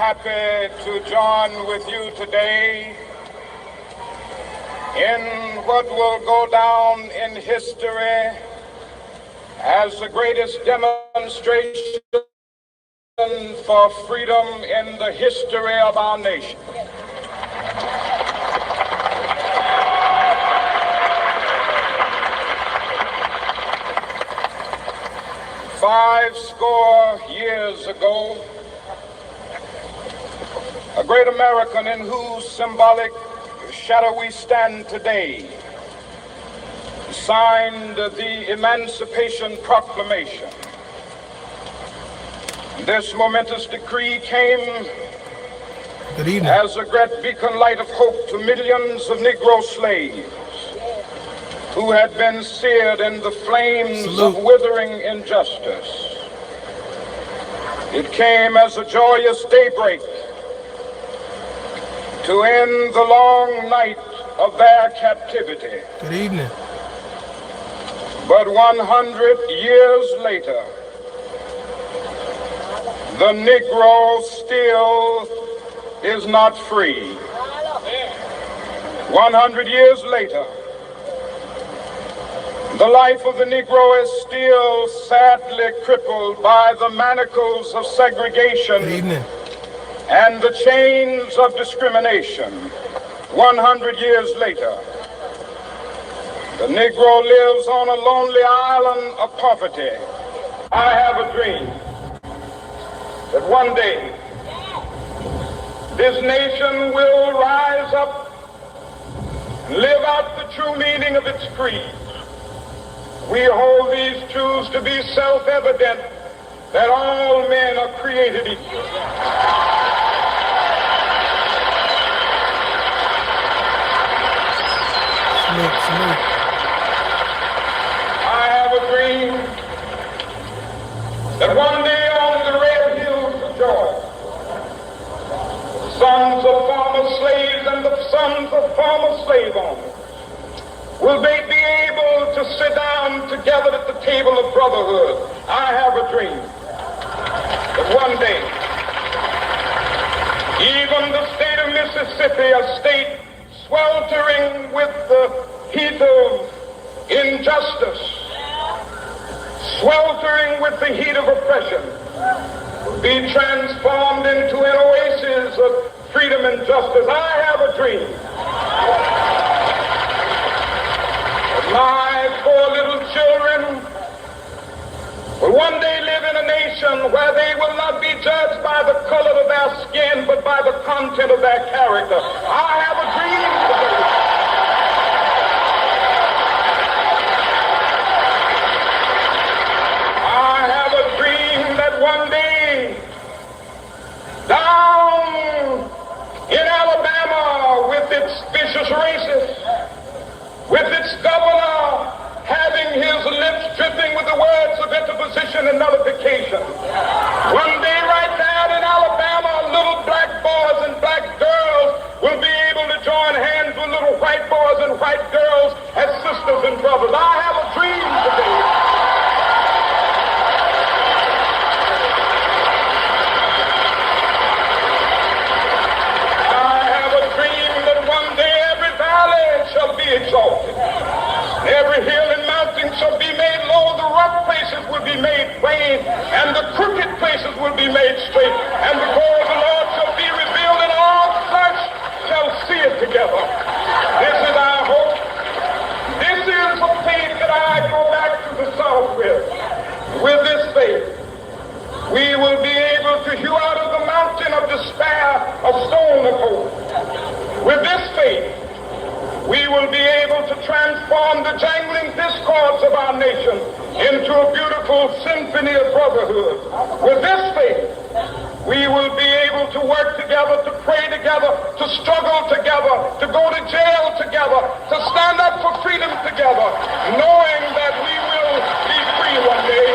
happy to join with you today in what will go down in history as the greatest demonstration for freedom in the history of our nation. Five score years ago, a great American in whose symbolic shadow we stand today signed the Emancipation Proclamation. This momentous decree came as a great beacon light of hope to millions of Negro slaves who had been seared in the flames of withering injustice. It came as a joyous daybreak to end the long night of their captivity. Good evening. But 100 years later, the Negro still is not free. 100 years later, the life of the Negro is still sadly crippled by the manacles of segregation and the chains of discrimination. 100 years later, the Negro lives on a lonely island of poverty. I have a dream that one day this nation will rise up and live out the true meaning of its creed. We hold these truths to be self-evident, that all men are created equal. I have a dream that one day on the red hills of Georgia, the sons of former slaves and the sons of former slave owners will they be able to sit down together at the table of brotherhood. I have a dream that one day, even the state of Mississippi, a state sweltering with the heat of injustice, sweltering with the heat of oppression, will be transformed into an oasis of freedom and justice. I have a dream. My four little children will one day live in a nation where they will not be judged by the color of their skin, but by the content of their character. I have a dream today. I have a dream that one day, down in Alabama, with its vicious racists, with its governor having his lips dripping with the words of interposition and nullification. One day right now in Alabama, little black boys and black girls will be able to join hands with little white boys and white girls as sisters and brothers. I have a dream today. Exalted. Every hill and mountain shall be made low, the rough places will be made plain, and the crooked places will be made straight, and the glory of the Lord shall be revealed, and all flesh shall see it together. This is our hope. This is the faith that I go back to the South with. With this faith, we will be able to hew out of the mountain of despair a stone of hope. With this faith, we will be able to transform the jangling discords of our nation into a beautiful symphony of brotherhood. With this faith, we will be able to work together, to pray together, to struggle together, to go to jail together, to stand up for freedom together, knowing that we will be free one day.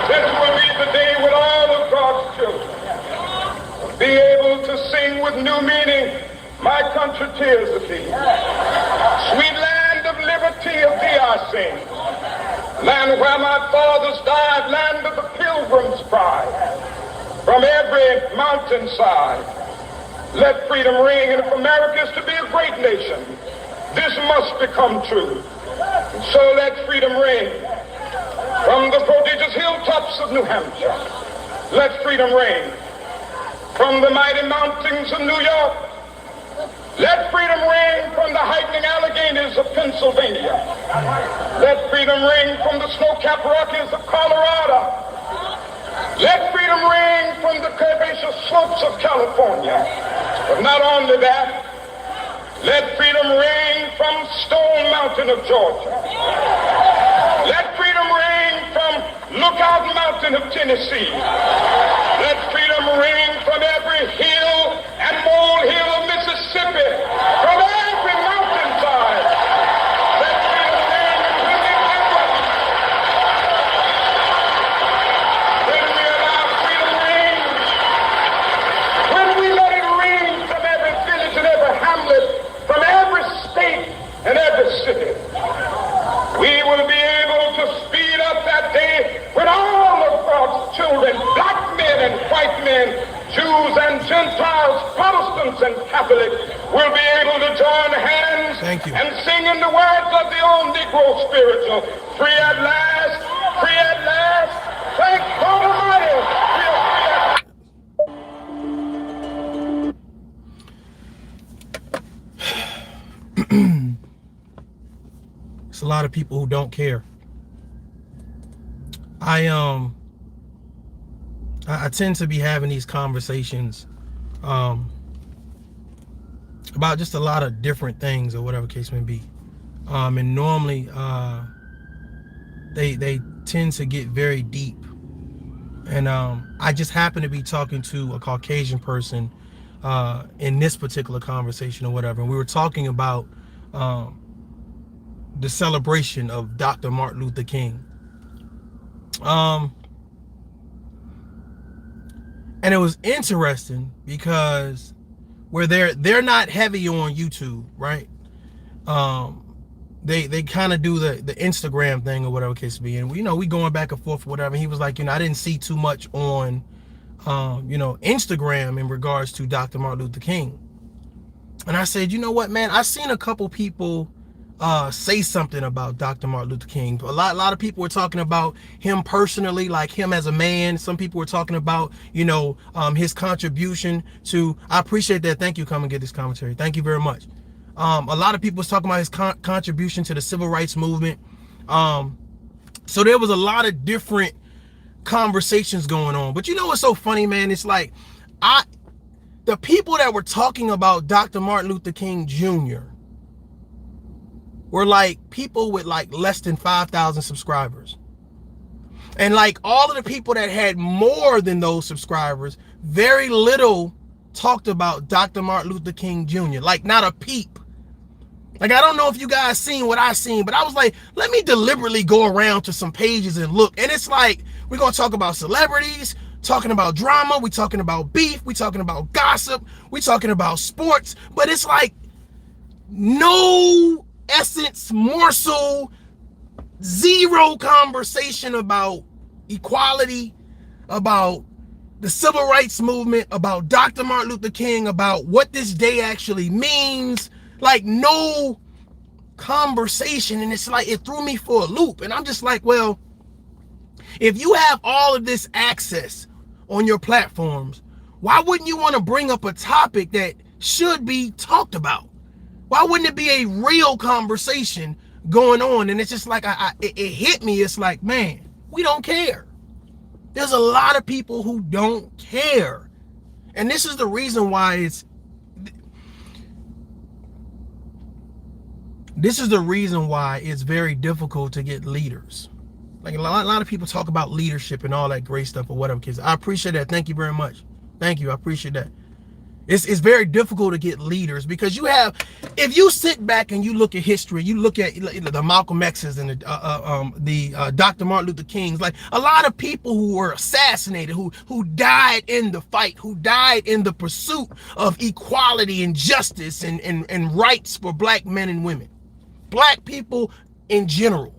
This will be the day with all of God's children be able to sing with new meaning, my country, tears of thee. Sweet land of liberty, of thee I sing. land where my fathers died, land of the pilgrim's pride. From every mountainside, let freedom ring. And if America is to be a great nation, this must become true. And so let freedom ring. From the prodigious hilltops of New Hampshire, let freedom ring. From the mighty mountains of New York, let freedom ring. From the heightening Alleghenies of Pennsylvania, let freedom ring. From the snow-capped Rockies of Colorado, let freedom ring. From the curvaceous slopes of California. But not only that, let freedom ring from Stone Mountain of Georgia. Let freedom ring from Lookout Mountain of Tennessee. Let freedom ring from every hill and molehill of Mississippi. From every mountainside. Let freedom ring. When we allow freedom ring, when we let it ring from every village and every hamlet, from every state and every city, we will be able to speed up that day when all of God's children, black men and white men, Jews and Gentiles, Protestants and Catholics, will be able to join hands and sing in the words of the old Negro spiritual, free at last, free at last, thank God Almighty, we are free at last. It's a lot of people who don't care. I tend to be having these conversations about just a lot of different things or whatever case may be. And normally they tend to get very deep. And I just happen to be talking to a Caucasian person in this particular conversation or whatever. And we were talking about the celebration of Dr. Martin Luther King. And it was interesting because where they're not heavy on YouTube, right? They kind of do the Instagram thing or whatever case be. And we going back and forth or whatever. He was like, I didn't see too much on Instagram in regards to Dr. Martin Luther King. And I said, you know what, man, I've seen a couple people say something about Dr. Martin Luther King. A lot of people were talking about him personally, like him as a man. Some people were talking about, his contribution to, I appreciate that. Thank you. Come and get this commentary. Thank you very much. A lot of people was talking about his contribution to the civil rights movement. So there was a lot of different conversations going on. But you know what's so funny, man? It's like, the people that were talking about Dr. Martin Luther King Jr. were like people with like less than 5,000 subscribers. And like all of the people that had more than those subscribers, very little talked about Dr. Martin Luther King Jr. Like not a peep. Like, I don't know if you guys seen what I seen, but I was like, let me deliberately go around to some pages and look. And it's like, we're going to talk about celebrities, talking about drama, we talking about beef, we talking about gossip, we talking about sports, but it's like no essence, morsel, zero conversation about equality, about the civil rights movement, about Dr. Martin Luther King, about what this day actually means. Like no conversation. And it's like, it threw me for a loop. And I'm just like, well, if you have all of this access on your platforms, why wouldn't you want to bring up a topic that should be talked about? Why wouldn't it be a real conversation going on? And it's just like, it hit me. It's like, man, we don't care. There's a lot of people who don't care. And this is the reason why it's very difficult to get leaders. Like a lot of people talk about leadership and all that great stuff or whatever, kids. I appreciate that. Thank you very much. Thank you. I appreciate that. It's very difficult to get leaders because if you sit back and you look at history, you look at the Malcolm X's and the Dr. Martin Luther King's, like a lot of people who were assassinated, who died in the fight, who died in the pursuit of equality and justice and rights for black men and women, black people in general.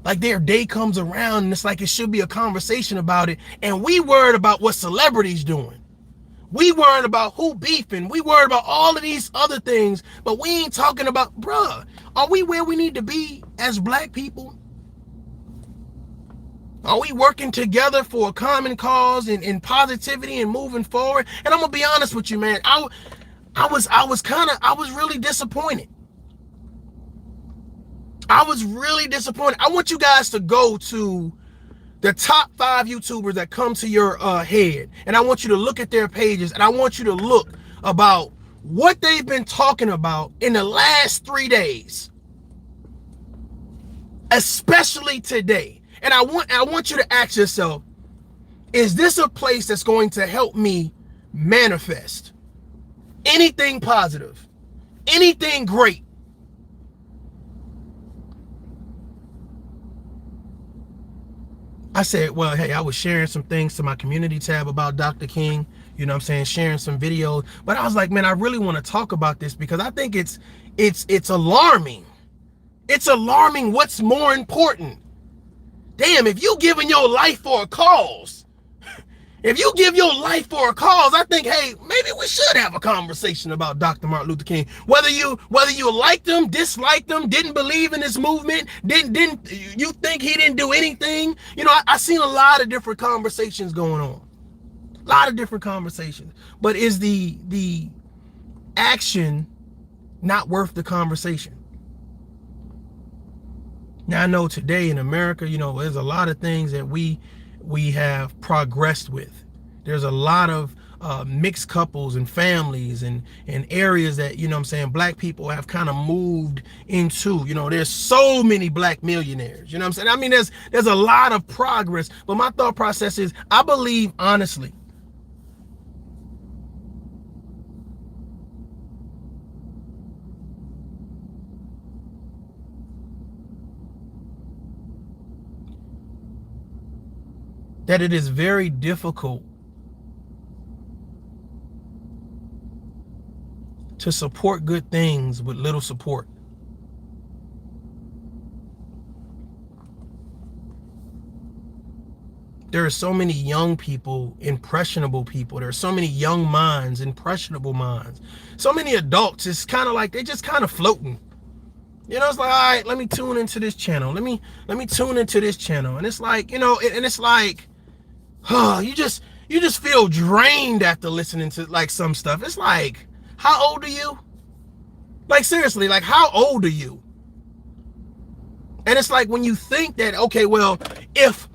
Like their day comes around and it's like it should be a conversation about it. And we worried about what celebrities doing. We worried about who beefing. We worried about all of these other things. But we ain't talking about, bruh, are we where we need to be as black people? Are we working together for a common cause and positivity and moving forward? And I'm gonna be honest with you, man. I was really disappointed. I was really disappointed. I want you guys to go to the top 5 YouTubers that come to your head, and I want you to look at their pages, and I want you to look about what they've been talking about in the last 3 days, especially today. And I want you to ask yourself, is this a place that's going to help me manifest anything positive, anything great? I said, well, hey, I was sharing some things to my community tab about Dr. King, you know what I'm saying, sharing some videos, but I was like, man, I really want to talk about this because I think it's alarming. It's alarming what's more important. Damn, if you giving your life for a cause, if you give your life for a cause, I think, hey, maybe we should have a conversation about Dr. Martin Luther King. Whether you liked him, disliked him, didn't believe in his movement, didn't you think he didn't do anything? You know, I seen a lot of different conversations going on. A lot of different conversations. But is the action not worth the conversation? Now, I know today in America, you know, there's a lot of things that we have progressed with. There's a lot of mixed couples and families and areas that, you know what I'm saying, black people have kind of moved into. You know, there's so many black millionaires, you know what I'm saying? I mean, there's a lot of progress, but my thought process is, I believe honestly that it is very difficult to support good things with little support. There are so many young people, impressionable people. There are so many young minds, impressionable minds. So many adults, it's kind of like they're just kind of floating. You know, it's like, all right, let me tune into this channel. Let me tune into this channel. And it's like, you know, and it's like, you just feel drained after listening to like some stuff. It's like, how old are you? Like, seriously, like, how old are you? And it's like when you think that, okay, well, if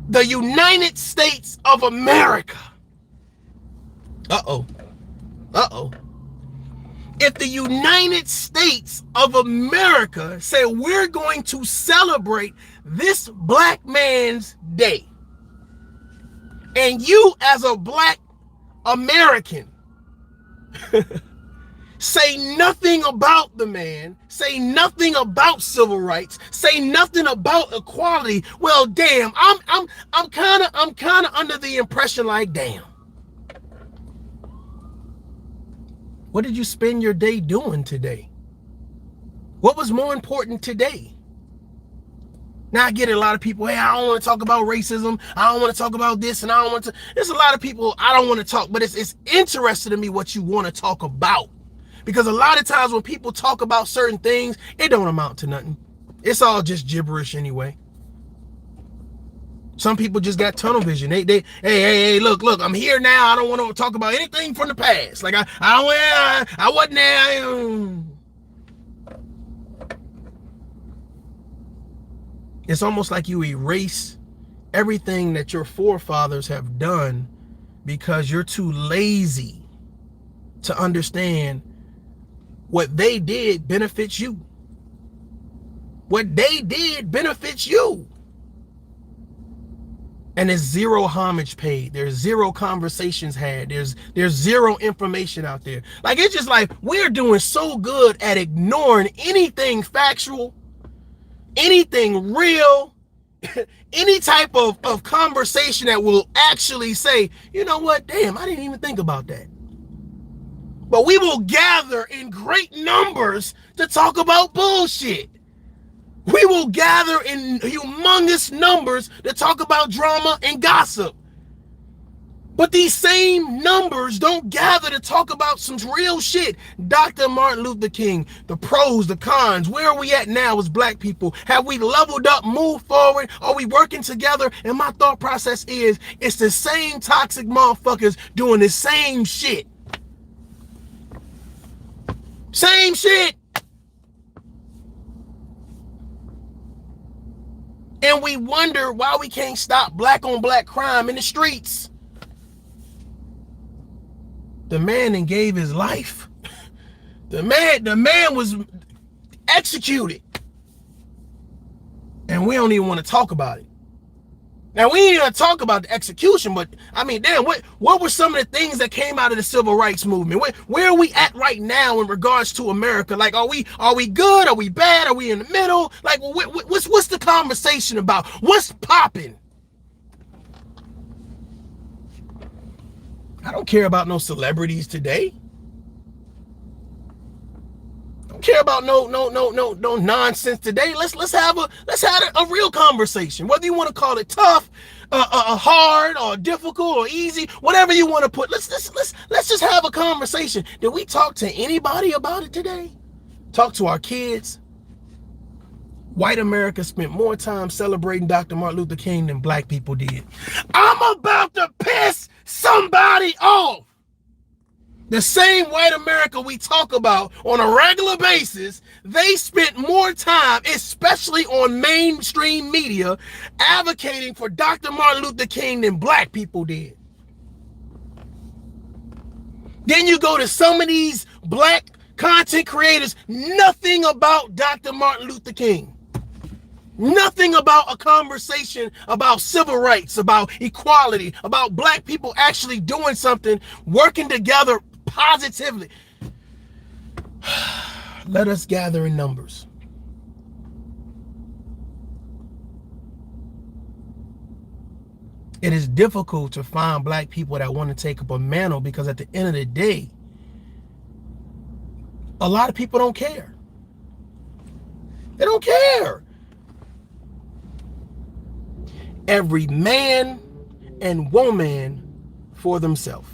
the United States of America, if the United States of America say we're going to celebrate this black man's day, and you as a black American say nothing about the man, say nothing about civil rights, say nothing about equality, well, damn, I'm kind of under the impression like, damn, what did you spend your day doing today? What was more important today? Now, I get it, a lot of people, hey, I don't want to talk about racism, I don't want to talk about this, and I don't want to. There's a lot of people I don't want to talk, but it's interesting to me what you want to talk about. Because a lot of times when people talk about certain things, it don't amount to nothing. It's all just gibberish anyway. Some people just got tunnel vision. Hey, look, I'm here now. I don't want to talk about anything from the past. Like I wasn't there. It's almost like you erase everything that your forefathers have done because you're too lazy to understand what they did benefits you. What they did benefits you. And there's zero homage paid. There's zero conversations had. There's zero information out there. Like, it's just like we're doing so good at ignoring anything factual, anything real, any type of conversation that will actually say, you know what, damn, I didn't even think about that. But we will gather in great numbers to talk about bullshit. We will gather in humongous numbers to talk about drama and gossip. But these same numbers don't gather to talk about some real shit. Dr. Martin Luther King, the pros, the cons. Where are we at now as black people? Have we leveled up, moved forward? Are we working together? And my thought process is, it's the same toxic motherfuckers doing the same shit. Same shit. And we wonder why we can't stop black on black crime in the streets. The man then gave his life. The man was executed. And we don't even want to talk about it. Now, we ain't gonna talk about the execution, but I mean, damn, what were some of the things that came out of the civil rights movement? Where are we at right now in regards to America? Like, are we good? Are we bad? Are we in the middle? Like, what's the conversation about? What's popping? I don't care about no celebrities today. I don't care about no nonsense today. Let's have a real conversation. Whether you want to call it tough, hard, or difficult, or easy, whatever you want to put. Let's just have a conversation. Did we talk to anybody about it today? Talk to our kids. White America spent more time celebrating Dr. Martin Luther King than black people did. I'm about to piss somebody off. The same white America we talk about on a regular basis, they spent more time, especially on mainstream media, advocating for Dr. Martin Luther King than black people did. Then you go to some of these black content creators, nothing about Dr. Martin Luther King. Nothing about a conversation about civil rights, about equality, about black people actually doing something, working together positively. Let us gather in numbers. It is difficult to find black people that want to take up a mantle because at the end of the day, a lot of people don't care. They don't care. Every man and woman for themselves.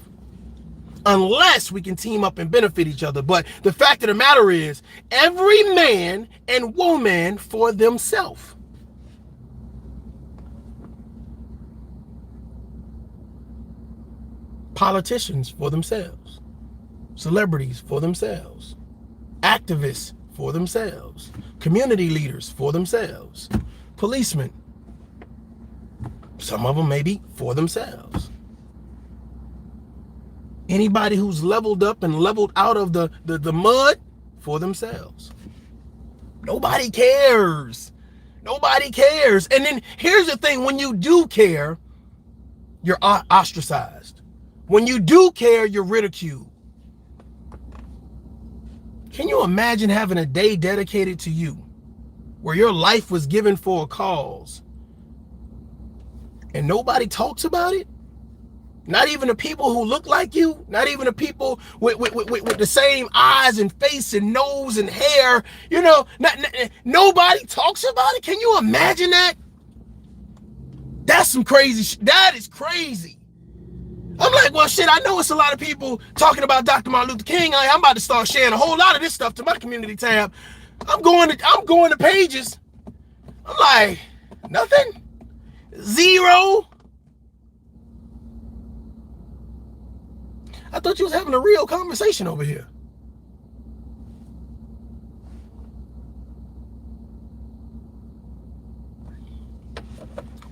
Unless we can team up and benefit each other. But the fact of the matter is, every man and woman for themselves. Politicians for themselves. Celebrities for themselves. Activists for themselves. Community leaders for themselves. Policemen. Some of them maybe for themselves. Anybody who's leveled up and leveled out of the mud for themselves. Nobody cares. Nobody cares. And then here's the thing, when you do care, you're ostracized. When you do care, you're ridiculed. Can you imagine having a day dedicated to you, where your life was given for a cause, and nobody talks about it? Not even the people who look like you, not even the people with the same eyes and face and nose and hair, you know, nobody talks about it. Can you imagine that? That's some crazy shit. That is crazy. I'm like, well, shit, I know it's a lot of people talking about Dr. Martin Luther King. I'm about to start sharing a whole lot of this stuff to my community tab. I'm going to pages. I'm like, nothing. Zero. I thought you was having a real conversation over here.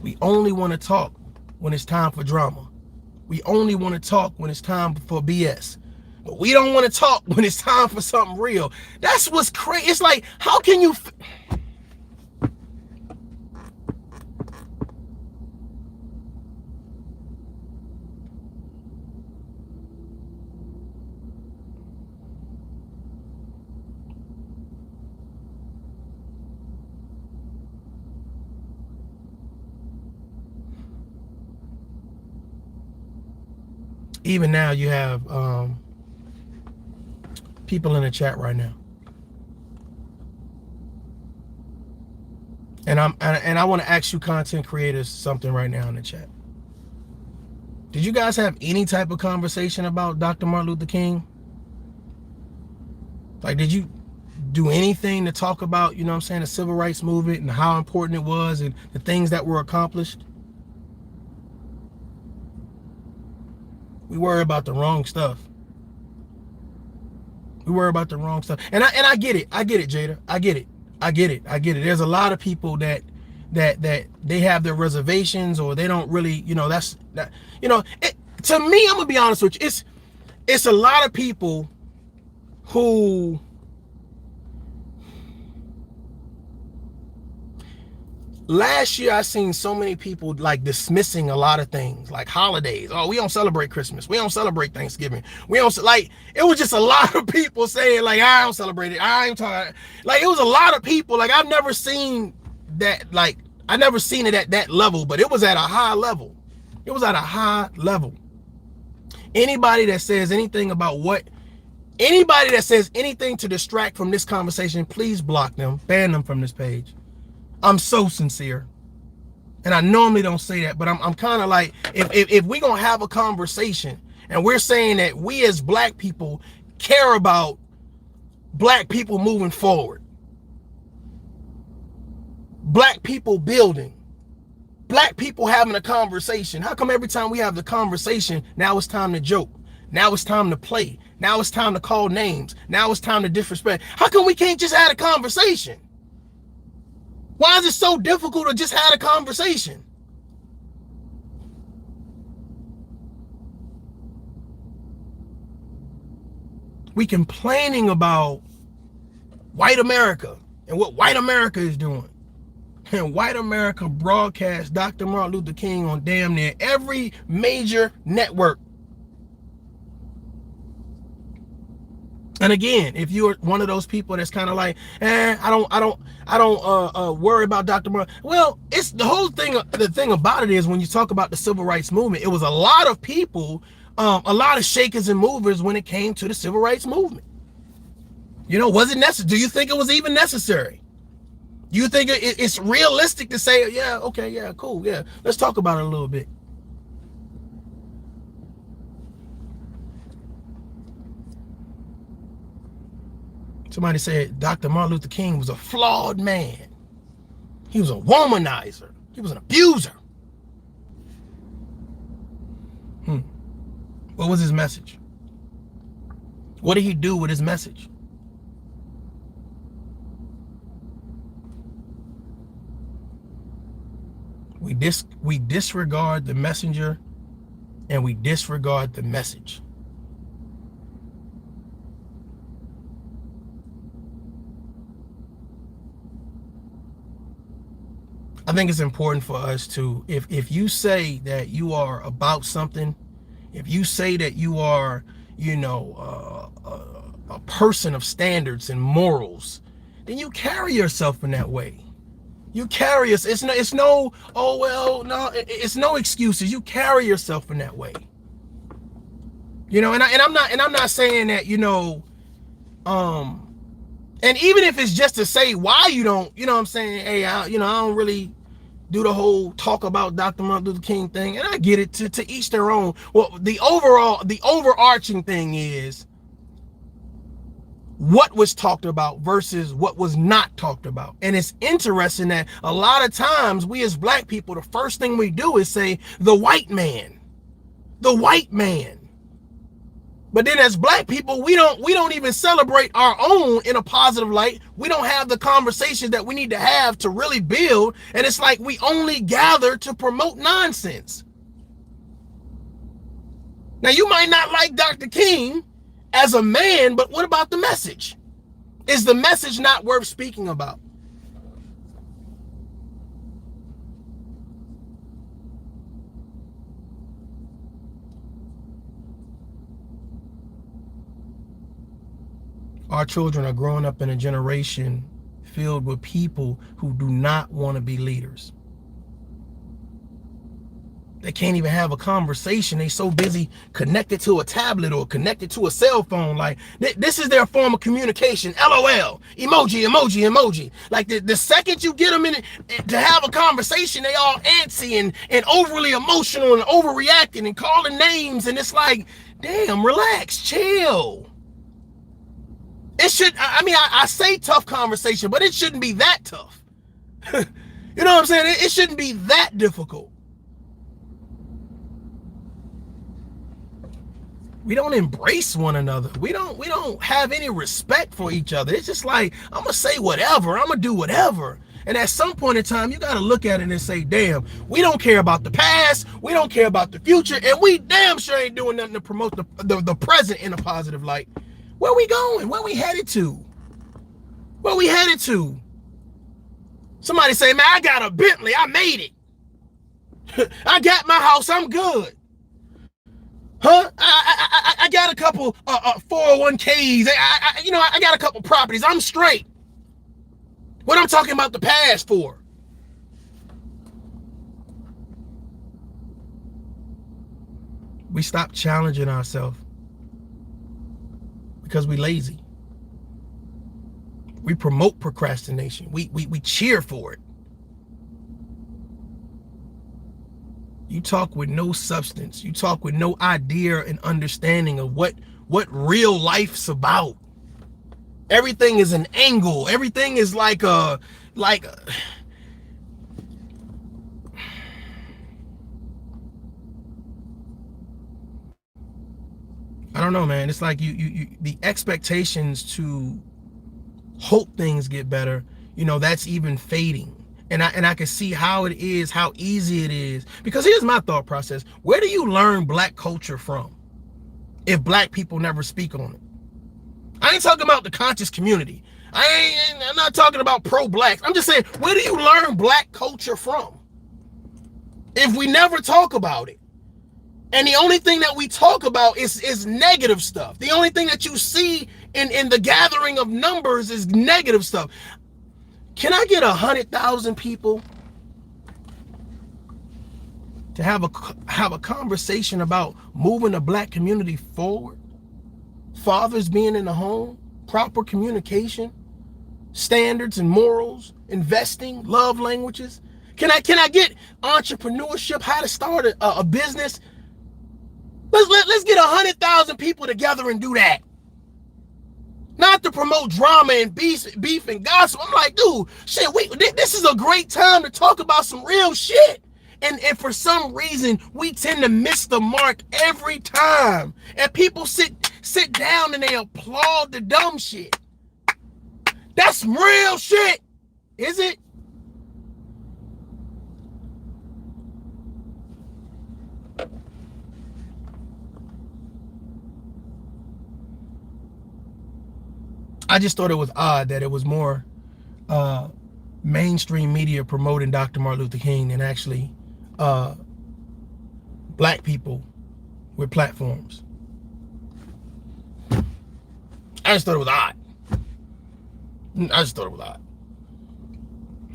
We only want to talk when it's time for drama. We only want to talk when it's time for BS. But we don't want to talk when it's time for something real. That's what's crazy. It's like, how can you... Even now you have people in the chat right now. And I want to ask you content creators something right now in the chat. Did you guys have any type of conversation about Dr. Martin Luther King? Like, did you do anything to talk about, you know what I'm saying, the civil rights movement and how important it was and the things that were accomplished? We worry about the wrong stuff. We worry about the wrong stuff. And I get it. I get it, Jada. I get it. There's a lot of people that they have their reservations, or they don't really, you know, to me, I'm gonna be honest with you, it's a lot of people who last year I seen so many people like dismissing a lot of things, like holidays. Oh, we don't celebrate Christmas. We don't celebrate Thanksgiving. We don't, like, it was just a lot of people saying like, I don't celebrate it. I ain't talking. Like, it was a lot of people. Like, I've never seen that. Like, I never seen it at that level, but it was at a high level. It was at a high level. Anybody that says anything to distract from this conversation, please block them, ban them from this page. I'm so sincere. And I normally don't say that, but I'm kind of like, if we're going to have a conversation and we're saying that we as black people care about black people moving forward, black people building, black people having a conversation, how come every time we have the conversation, now it's time to joke? Now it's time to play. Now it's time to call names. Now it's time to disrespect. How come we can't just have a conversation? Why is it so difficult to just have a conversation? We complaining about white America and what white America is doing. And white America broadcasts Dr. Martin Luther King on damn near every major network. And again, if you're one of those people that's kind of like, I don't worry about Dr. Martin. Well, it's the whole thing. The thing about it is, when you talk about the civil rights movement, it was a lot of people, a lot of shakers and movers when it came to the civil rights movement. You know, was it necessary? Do you think it was even necessary? Do you think it's realistic to say, yeah, okay, yeah, cool, yeah, let's talk about it a little bit? Somebody said Dr. Martin Luther King was a flawed man. He was a womanizer. He was an abuser. What was his message? What did he do with his message? We disregard the messenger and we disregard the message. I think it's important for us to, if you say that you are about something, if you say that you are, you know, a person of standards and morals, then you carry yourself in that way. You carry us. It's no, oh well, no, it's no excuses. You carry yourself in that way. You know, and I'm not saying that, you know, and even if it's just to say why you don't, you know what I'm saying, hey, I don't really do the whole talk about Dr. Martin Luther King thing, and I get it, to each their own. Well, the overarching thing is what was talked about versus what was not talked about. And it's interesting that a lot of times we as black people, the first thing we do is say the white man. But then as black people, we don't even celebrate our own in a positive light. We don't have the conversations that we need to have to really build. And it's like we only gather to promote nonsense. Now, you might not like Dr. King as a man, but what about the message? Is the message not worth speaking about? Our children are growing up in a generation filled with people who do not want to be leaders. They can't even have a conversation. They so busy connected to a tablet or connected to a cell phone. Like this is their form of communication. LOL, emoji, emoji, emoji. Like the second you get them in it, to have a conversation, they all antsy and overly emotional and overreacting and calling names. And it's like, damn, relax, chill. It should, I mean, I say tough conversation, but it shouldn't be that tough. You know what I'm saying? It shouldn't be that difficult. We don't embrace one another. We don't have any respect for each other. It's just like, I'm gonna say whatever, I'm gonna do whatever. And at some point in time, you gotta look at it and say, damn, we don't care about the past, we don't care about the future, and we damn sure ain't doing nothing to promote the present in a positive light. Where we going? Where we headed to? Where we headed to? Somebody say, man, I got a Bentley, I made it. I got my house, I'm good. Huh? I got a couple 401ks. I got a couple properties. I'm straight. What I'm talking about the past for? We stop challenging ourselves because we lazy. We promote procrastination. We cheer for it. You talk with no substance. You talk with no idea and understanding of what real life's about. Everything is an angle. Everything is like a I don't know, man. It's like you the expectations to hope things get better, that's even fading. And I can see how it is, how easy it is. Because here's my thought process. Where do you learn black culture from if black people never speak on it? I ain't talking about the conscious community. I'm not talking about pro-blacks. I'm just saying, where do you learn black culture from if we never talk about it? And the only thing that we talk about is negative stuff. The only thing that you see in the gathering of numbers is negative stuff. Can I get 100,000 people to have a conversation about moving the black community forward? Fathers being in the home, proper communication, standards and morals, investing, love languages. Can I get entrepreneurship, how to start a business? Let's get 100,000 people together and do that. Not to promote drama and beef and gossip. I'm like, dude, shit, this is a great time to talk about some real shit. And for some reason, we tend to miss the mark every time. And people sit down and they applaud the dumb shit. That's real shit. Is it? I just thought it was odd that it was more mainstream media promoting Dr. Martin Luther King than actually black people with platforms. I just thought it was odd.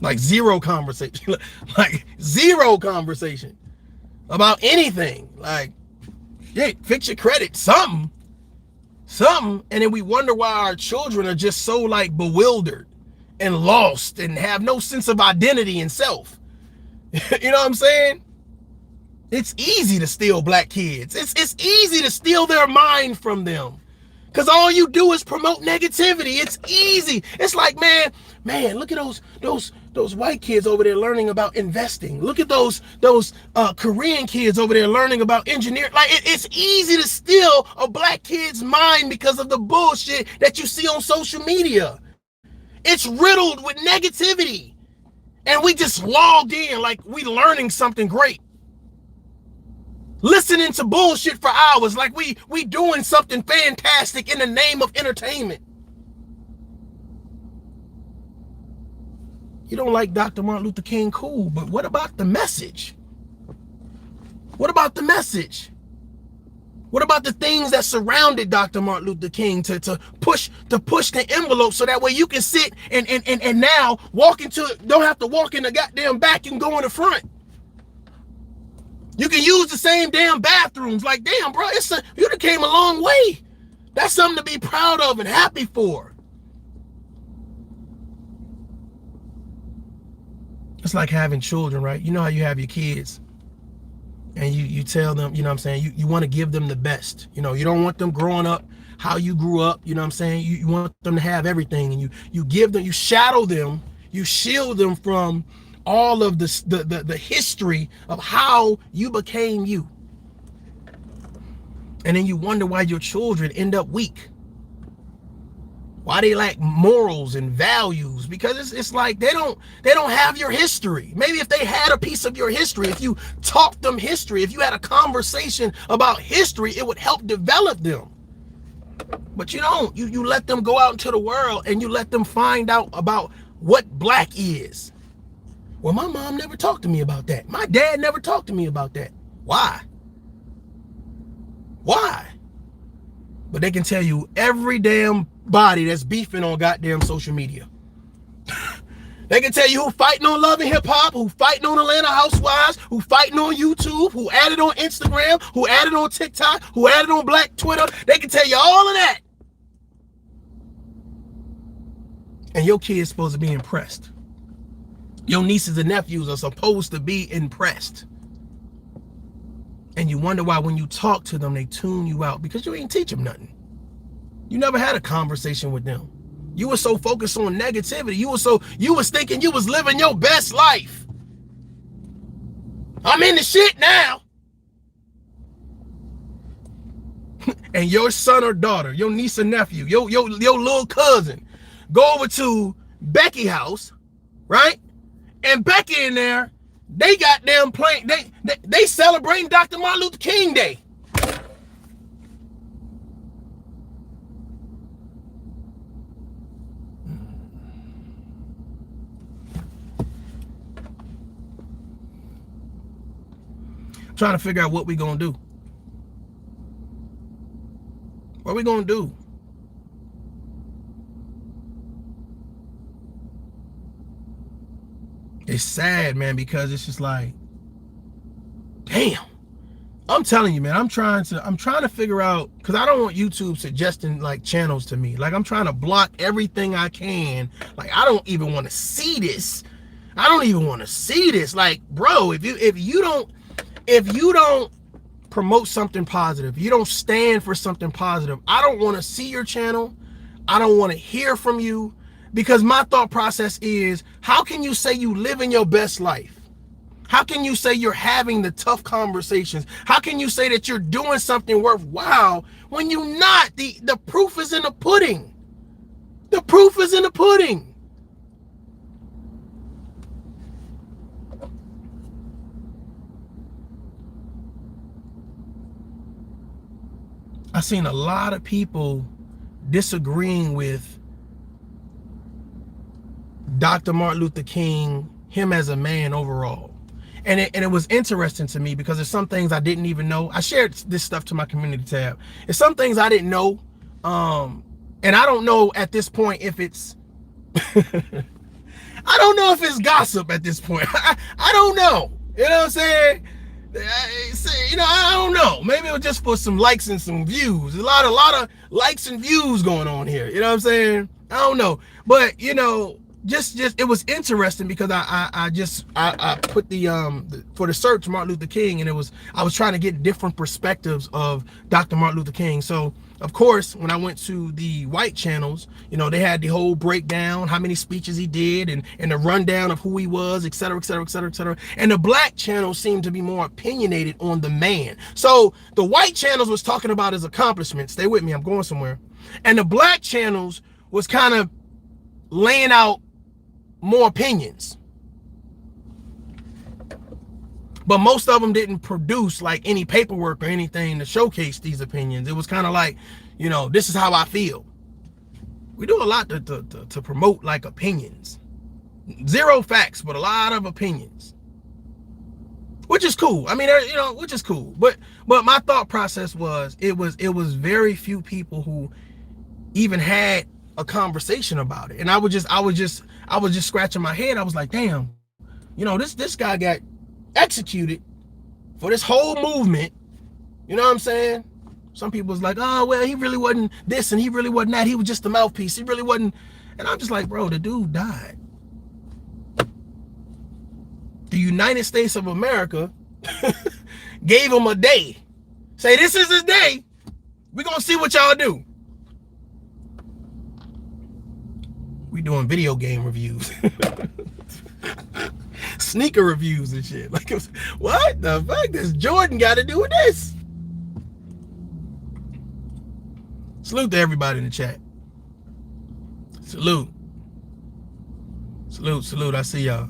Like zero conversation. Like zero conversation about anything. Like, yeah, fix your credit, something. And then we wonder why our children are just so like bewildered and lost and have no sense of identity and self. You know what I'm saying? It's easy to steal black kids. It's easy to steal their mind from them. Because all you do is promote negativity. It's easy. It's like, man, look at those white kids over there learning about investing. Look at those Korean kids over there learning about engineering. Like, it's easy to steal a black kid's mind because of the bullshit that you see on social media. It's riddled with negativity. And we just logged in like we learning something great. Listening to bullshit for hours like we doing something fantastic in the name of entertainment. You don't like Dr. Martin Luther King, cool, but what about the message? What about the message? What about the things that surrounded Dr. Martin Luther King to push the envelope so that way you can sit and now don't have to walk in the goddamn back and go in the front? You can use the same damn bathrooms. Like, damn, bro, you done came a long way. That's something to be proud of and happy for. It's like having children, right? You know how you have your kids and you tell them, you know what I'm saying, you want to give them the best. You know, you don't want them growing up how you grew up, you know what I'm saying? You want them to have everything, and you give them, you shadow them, you shield them from all of the history of how you became you. And then you wonder why your children end up weak. Why they lack morals and values, because it's like they don't have your history. Maybe if they had a piece of your history, if you taught them history, if you had a conversation about history, it would help develop them. But you don't. You let them go out into the world and you let them find out about what black is. Well, my mom never talked to me about that. My dad never talked to me about that. Why? Why? But they can tell you every damn body that's beefing on goddamn social media. They can tell you who fighting on Love and Hip Hop, who fighting on Atlanta Housewives, who fighting on YouTube, who added on Instagram, who added on TikTok, who added on Black Twitter. They can tell you all of that. And your kid's supposed to be impressed. Your nieces and nephews are supposed to be impressed. And you wonder why when you talk to them, they tune you out, because you ain't teach them nothing. You never had a conversation with them. You were so focused on negativity. You was thinking you was living your best life. I'm in the shit now. And your son or daughter, your niece or nephew, your little cousin, go over to Becky house, right? And Becky in there, they goddamn playing, they celebrating Dr. Martin Luther King Day. Trying to figure out what we gonna do. What we gonna do? It's sad, man, because it's just like, damn. I'm telling you, man, I'm trying to figure out, because I don't want YouTube suggesting like channels to me. Like, I'm trying to block everything I can. Like, I don't even want to see this. I don't even want to see this. Like, bro, if you don't promote something positive, you don't stand for something positive, I don't want to see your channel. I don't want to hear from you, because my thought process is, how can you say you live in your best life? How can you say you're having the tough conversations? How can you say that you're doing something worthwhile when you're not? The proof is in the pudding. The proof is in the pudding. I've seen a lot of people disagreeing with Dr. Martin Luther King, him as a man overall. And it was interesting to me, because there's some things I didn't even know. I shared this stuff to my community tab. There's some things I didn't know. And I don't know at this point if it's, I don't know if it's gossip at this point. I don't know. You know what I'm saying? You know, I don't know. Maybe it was just for some likes and some views. A lot of likes and views going on here. You know what I'm saying? I don't know. But, you know, just it was interesting, because I put the for the search Martin Luther King, and I was trying to get different perspectives of Dr. Martin Luther King. So of course, when I went to the white channels, you know, they had the whole breakdown, how many speeches he did, and the rundown of who he was, et cetera, et cetera, et cetera, et cetera. And the black channels seemed to be more opinionated on the man. So the white channels was talking about his accomplishments. Stay with me, I'm going somewhere. And the black channels was kind of laying out more opinions. But most of them didn't produce like any paperwork or anything to showcase these opinions. It was kind of like, you know, this is how I feel. We do a lot to promote like opinions. Zero facts, but a lot of opinions. Which is cool. I mean, you know, which is cool. But my thought process was, it was very few people who even had a conversation about it. And I was just scratching my head. I was like, damn, you know, this guy got executed for this whole movement. You know what I'm saying? Some people was like, oh, well, he really wasn't this and he really wasn't that. He was just the mouthpiece. He really wasn't. And I'm just like, bro, the dude died. The United States of America gave him a day. Say, this is his day. We're going to see what y'all do. We doing video game reviews. Sneaker reviews and shit. Like, what the fuck does Jordan got to do with this? Salute to everybody in the chat. Salute. Salute. I see y'all.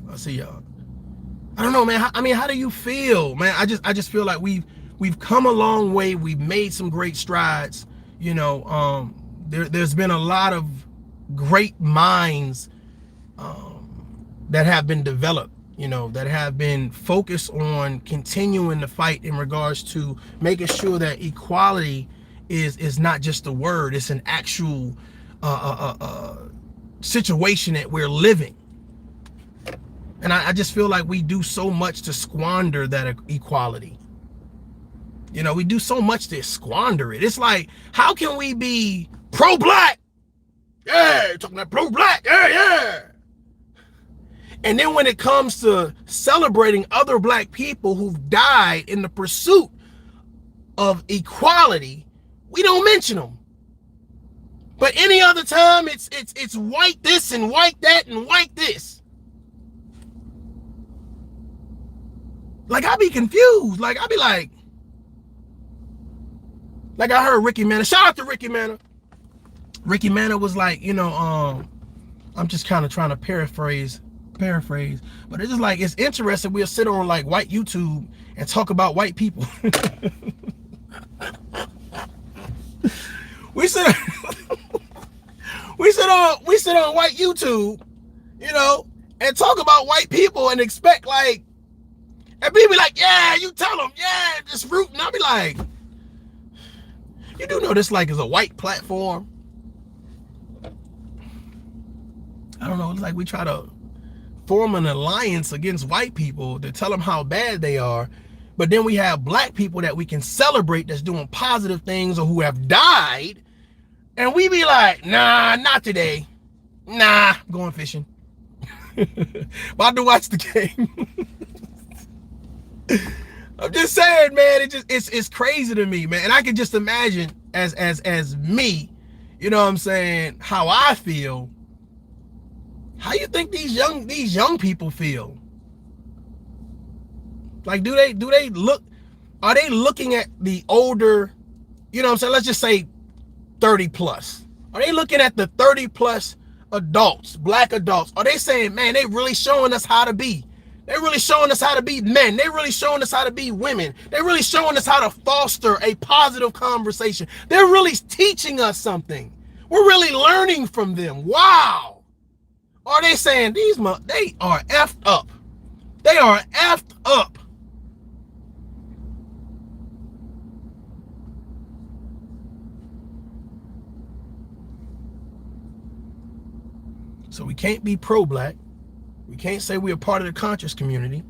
I don't know, man. How do you feel, man? I just feel like we've come a long way. We've made some great strides. You know, there's been a lot of great minds that have been developed, you know, that have been focused on continuing the fight in regards to making sure that equality is not just a word, it's an actual situation that we're living. And I just feel like we do so much to squander that equality. You know, we do so much to squander it. It's like, how can we be pro-black? Yeah, you're talking about pro-black. Yeah. And then when it comes to celebrating other black people who've died in the pursuit of equality, we don't mention them. But any other time, it's white this and white that and white this. Like, I be confused. Like, I be like I heard Ricky Manna. Shout out to Ricky Manna. Ricky Manna was like, you know, I'm just kind of trying to paraphrase, but it's just like, it's interesting. We'll sit on like white YouTube and talk about white people. we sit on white YouTube, you know, and talk about white people and expect like, and people be like, yeah, you tell them, yeah, just root. And I'll be like, you do know this like is a white platform. I don't know, it's like we try to form an alliance against white people to tell them how bad they are, but then we have black people that we can celebrate that's doing positive things or who have died, and we be like, nah, not today. Nah, I'm going fishing. About to watch the game. I'm just saying, man, it's crazy to me, man. And I can just imagine as me, you know what I'm saying, how I feel. How you think these young people feel? Like, do they look, are they looking at the older, you know what I'm saying, let's just say 30 plus. Are they looking at the 30 plus adults, black adults? Are they saying, man, they really showing us how to be? They're really showing us how to be men. They're really showing us how to be women. They're really showing us how to foster a positive conversation. They're really teaching us something. We're really learning from them. Wow. Are they saying they are effed up? They are effed up. So we can't be pro-black. We can't say we're a part of the conscious community.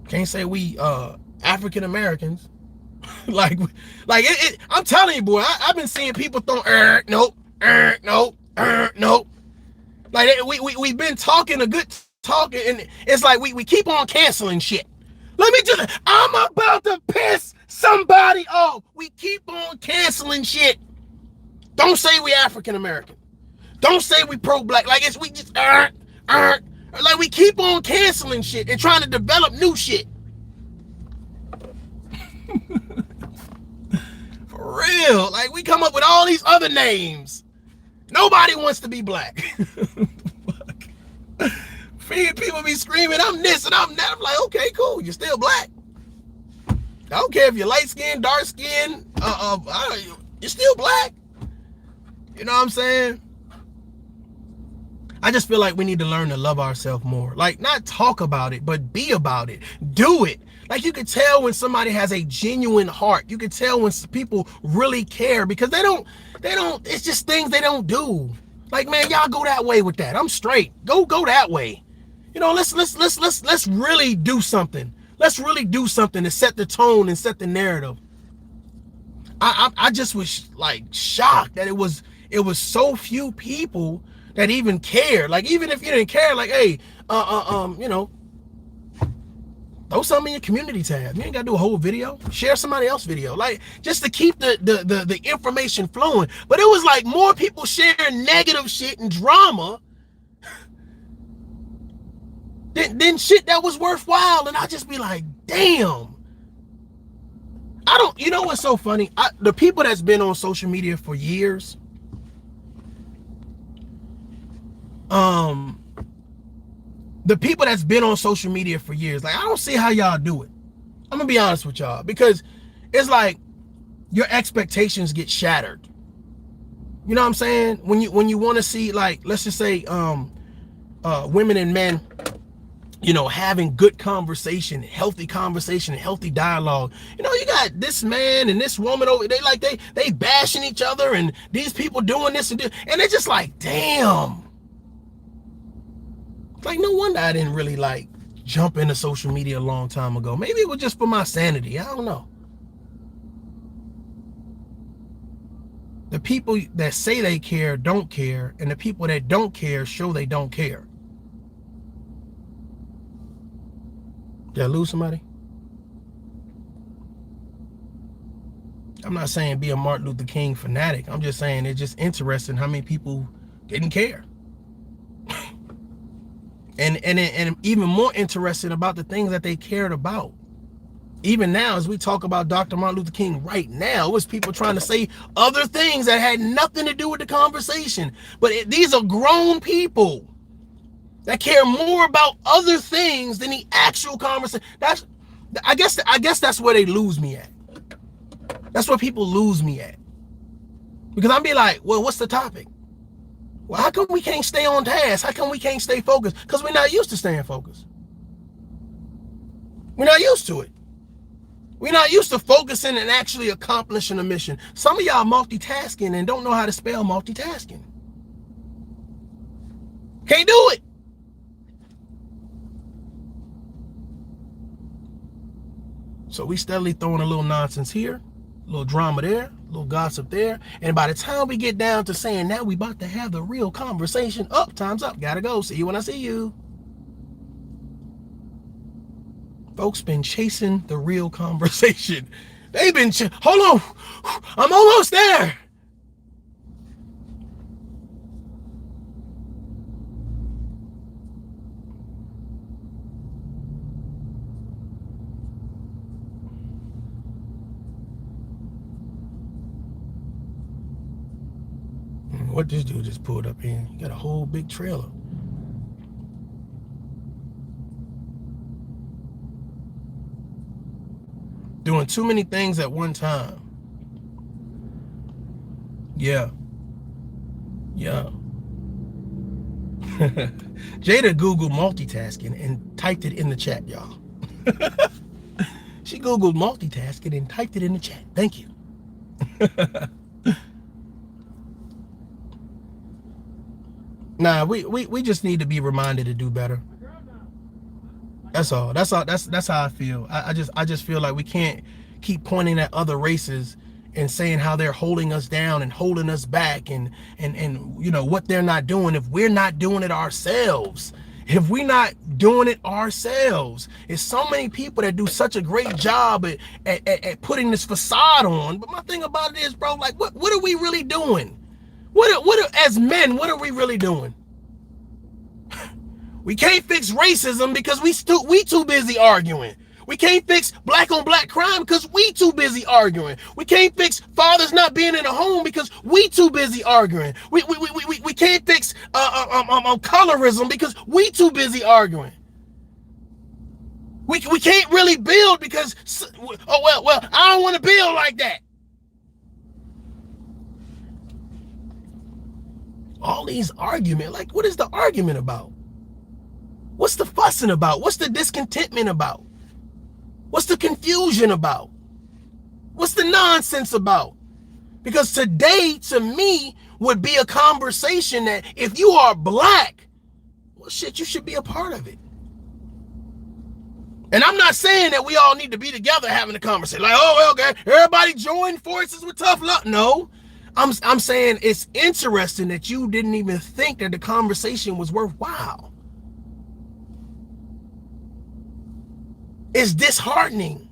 Can't say we African Americans. like I'm telling you, boy, I've been seeing people throw nope. Like we've been talking a good talking, and it's like we keep on canceling shit. I'm about to piss somebody off. We keep on canceling shit. Don't say we African American. Don't say we pro-black. Like we just like we keep on canceling shit and trying to develop new shit. For real. Like we come up with all these other names. Nobody wants to be black. People be screaming, I'm this and I'm that. I'm like, okay, cool. You're still black. I don't care if you're light skinned, dark skinned, you're still black. You know what I'm saying? I just feel like we need to learn to love ourselves more. Like, not talk about it, but be about it. Do it. Like, you can tell when somebody has a genuine heart. You can tell when people really care, because they don't, it's just things they don't do. Like, man, y'all go that way with that. I'm straight. Go that way. You know, let's really do something. Let's really do something to set the tone and set the narrative. I just was like shocked that it was so few people that even cared. Like, even if you didn't care, like, hey, you know, throw something in your community tab. You ain't gotta do a whole video. Share somebody else's video, like, just to keep the information flowing. But it was like more people sharing negative shit and drama than shit that was worthwhile. And I just be like, damn. I don't, you know what's so funny? The people that's been on social media for years, the people that's been on social media for years, like, I don't see how y'all do it. I'm gonna be honest with y'all, because it's like your expectations get shattered. You know what I'm saying? When you want to see, like, let's just say women and men, you know, having good conversation, healthy dialogue. You know, you got this man and this woman over, they bashing each other, and these people doing this and it's just like, damn. Like, no wonder I didn't really like jump into social media a long time ago. Maybe it was just for my sanity. I don't know. The people that say they care don't care, and the people that don't care show they don't care. Did I lose somebody? I'm not saying be a Martin Luther King fanatic. I'm just saying it's just interesting how many people didn't care. and even more interesting about the things that they cared about. Even now, as we talk about Dr. Martin Luther King right now, it was people trying to say other things that had nothing to do with the conversation. But these are grown people that care more about other things than the actual conversation. I guess that's where they lose me at. That's where people lose me at. Because I'll be like, well, what's the topic? Well, how come we can't stay on task? How come we can't stay focused? Because we're not used to staying focused. We're not used to it. We're not used to focusing and actually accomplishing a mission. Some of y'all multitasking and don't know how to spell multitasking. Can't do it. So we steadily throwing a little nonsense here, a little drama there, a little gossip there. And by the time we get down to saying, now we about to have the real conversation, time's up, gotta go, see you when I see you. Folks been chasing the real conversation. They've been, hold on, I'm almost there. What this dude just pulled up in? You got a whole big trailer. Doing too many things at one time. Yeah. Jada Googled multitasking and typed it in the chat, y'all. She Googled multitasking and typed it in the chat. Thank you. Nah, we just need to be reminded to do better. That's all. That's how I feel. I just feel like we can't keep pointing at other races and saying how they're holding us down and holding us back and you know what they're not doing if we're not doing it ourselves. If we're not doing it ourselves. It's so many people that do such a great job at putting this facade on. But my thing about it is, bro, like what are we really doing? What as men, what are we really doing? We can't fix racism because we too busy arguing. We can't fix black on black crime because we too busy arguing. We can't fix fathers not being in the home because we too busy arguing. We can't fix colorism because we too busy arguing. We can't really build because well I don't want to build like that. All these arguments, like, what is the argument about? What's the fussing about? What's the discontentment about? What's the confusion about? What's the nonsense about? Because today, to me, would be a conversation that if you are black, well, shit, you should be a part of it. And I'm not saying that we all need to be together having a conversation. Like, oh, okay, everybody join forces with tough love. No, I'm saying it's interesting that you didn't even think that the conversation was worthwhile. It's disheartening.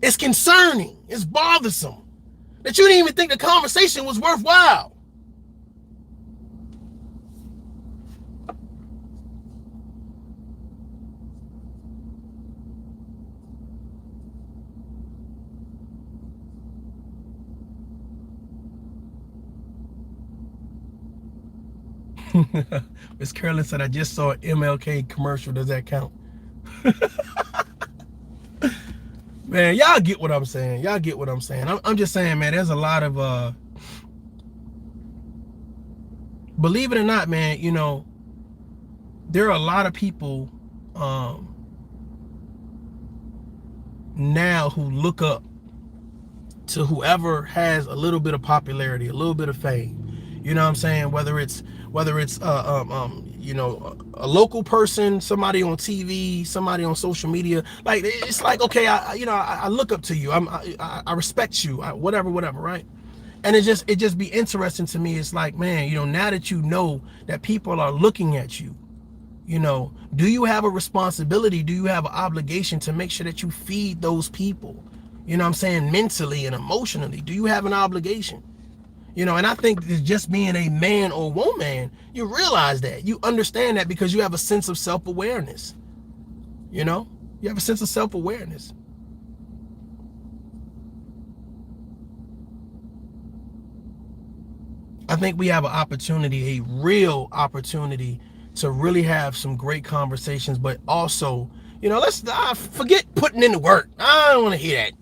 It's concerning. It's bothersome that you didn't even think the conversation was worthwhile. Miss Carolyn said, I just saw an MLK commercial. Does that count? Man, y'all get what I'm saying. Y'all get what I'm saying. I'm just saying, man, there's a lot of, believe it or not, man, you know, there are a lot of people now who look up to whoever has a little bit of popularity, a little bit of fame. You know what I'm saying? Whether it's you know, a local person, somebody on TV, somebody on social media. Like, it's like, okay, I look up to you. I respect you. Whatever, right? And it just be interesting to me. It's like, man, you know, now that you know that people are looking at you, you know, do you have a responsibility? Do you have an obligation to make sure that you feed those people? You know what I'm saying? Mentally and emotionally. Do you have an obligation? You know, and I think it's just being a man or woman, you realize that. You understand that because you have a sense of self-awareness. You know? You have a sense of self-awareness. I think we have an opportunity, a real opportunity, to really have some great conversations, but also, you know, let's forget putting in the work. I don't want to hear that.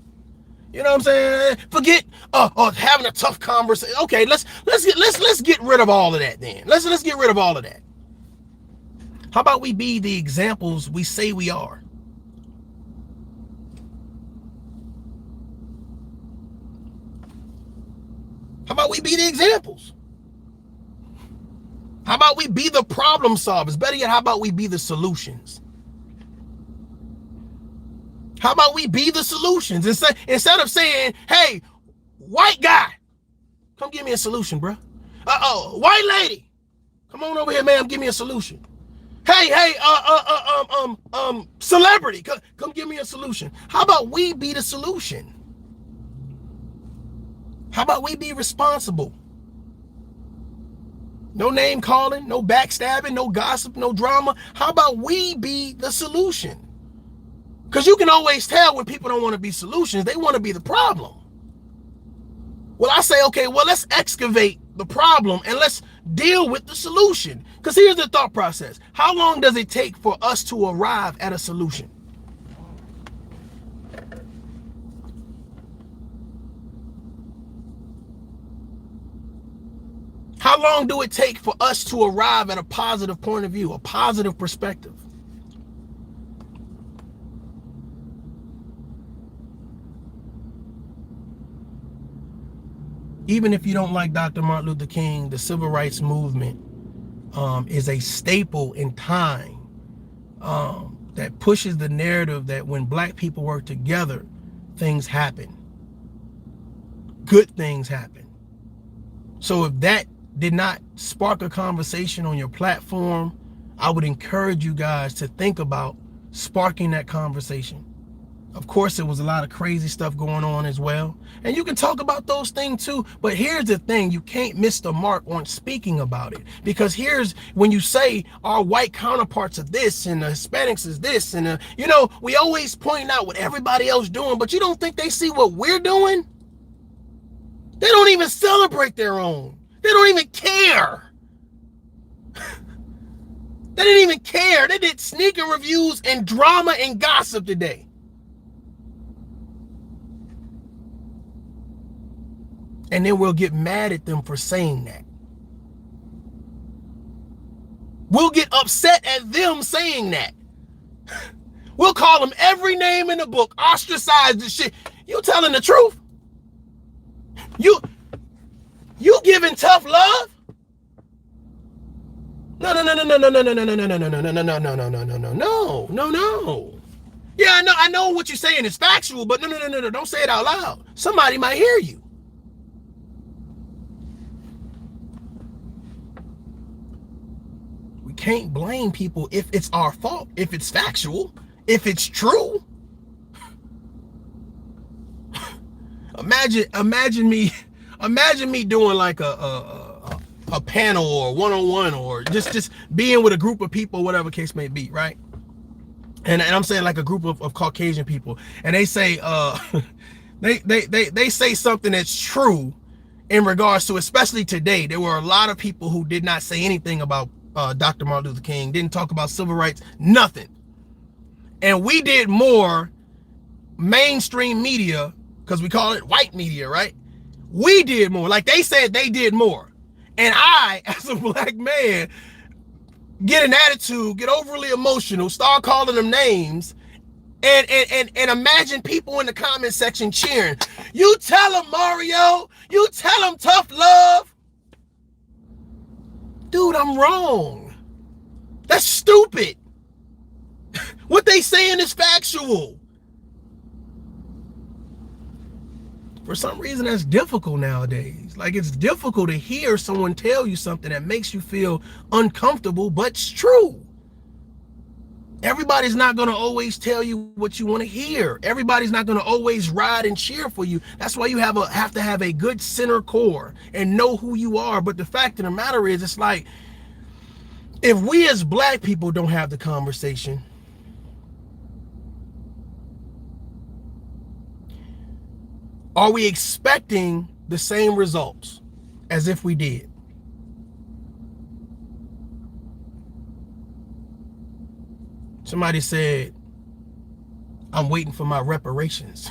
You know what I'm saying? Forget having a tough conversation. Okay, let's get rid of all of that then. Let's get rid of all of that. How about we be the examples we say we are? How about we be the examples? How about we be the problem solvers? Better yet, how about we be the solutions? How about we be the solutions? Instead of saying, hey, white guy, come give me a solution, bro. White lady, come on over here, ma'am, give me a solution. Hey, celebrity, come give me a solution. How about we be the solution? How about we be responsible? No name calling, no backstabbing, no gossip, no drama. How about we be the solution? Because you can always tell when people don't want to be solutions, they want to be the problem. Well, I say, okay, well, let's excavate the problem and let's deal with the solution. Because here's the thought process. How long does it take for us to arrive at a solution? How long do it take for us to arrive at a positive point of view, a positive perspective? Even if you don't like Dr. Martin Luther King, the civil rights movement is a staple in time that pushes the narrative that when black people work together, things happen. Good things happen. So if that did not spark a conversation on your platform, I would encourage you guys to think about sparking that conversation. Of course, there was a lot of crazy stuff going on as well. And you can talk about those things too. But here's the thing. You can't miss the mark on speaking about it. Because here's when you say our white counterparts are this and the Hispanics is this. And, you know, we always point out what everybody else doing. But you don't think they see what we're doing? They don't even celebrate their own. They don't even care. They didn't even care. They did sneaker reviews and drama and gossip today. And then we'll get mad at them for saying that. We'll get upset at them saying that. We'll call them every name in the book, ostracize the shit. You telling the truth? You giving tough love? No. Yeah, I know what you're saying is factual, but no, don't say it out loud. Somebody might hear you. We can't blame people if it's our fault, if it's factual, if it's true. Imagine me doing like a panel or one-on-one or just being with a group of people, whatever case may be, right? And I'm saying like a group of Caucasian people, and they say they say something that's true in regards to, especially today, there were a lot of people who did not say anything about Dr. Martin Luther King, didn't talk about civil rights, nothing. And we did more mainstream media, because we call it white media, right? We did more. Like they said they did more. And I, as a black man, get an attitude, get overly emotional, start calling them names, and imagine people in the comment section cheering. You tell them, Mario. You tell them, tough love. Dude, I'm wrong. That's stupid. What they saying is factual. For some reason, that's difficult nowadays. Like, it's difficult to hear someone tell you something that makes you feel uncomfortable, but it's true. Everybody's not going to always tell you what you want to hear. Everybody's not going to always ride and cheer for you. That's why you have to have a good center core and know who you are. But the fact of the matter is, it's like, if we as black people don't have the conversation, are we expecting the same results as if we did? Somebody said, I'm waiting for my reparations.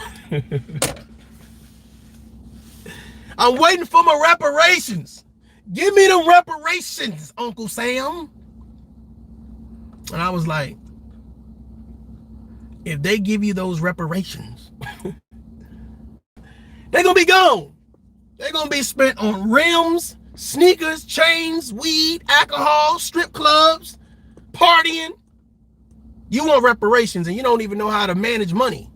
I'm waiting for my reparations. Give me the reparations, Uncle Sam. And I was like, if they give you those reparations, they're going to be gone. They're going to be spent on rims, sneakers, chains, weed, alcohol, strip clubs, partying. You want reparations and you don't even know how to manage money.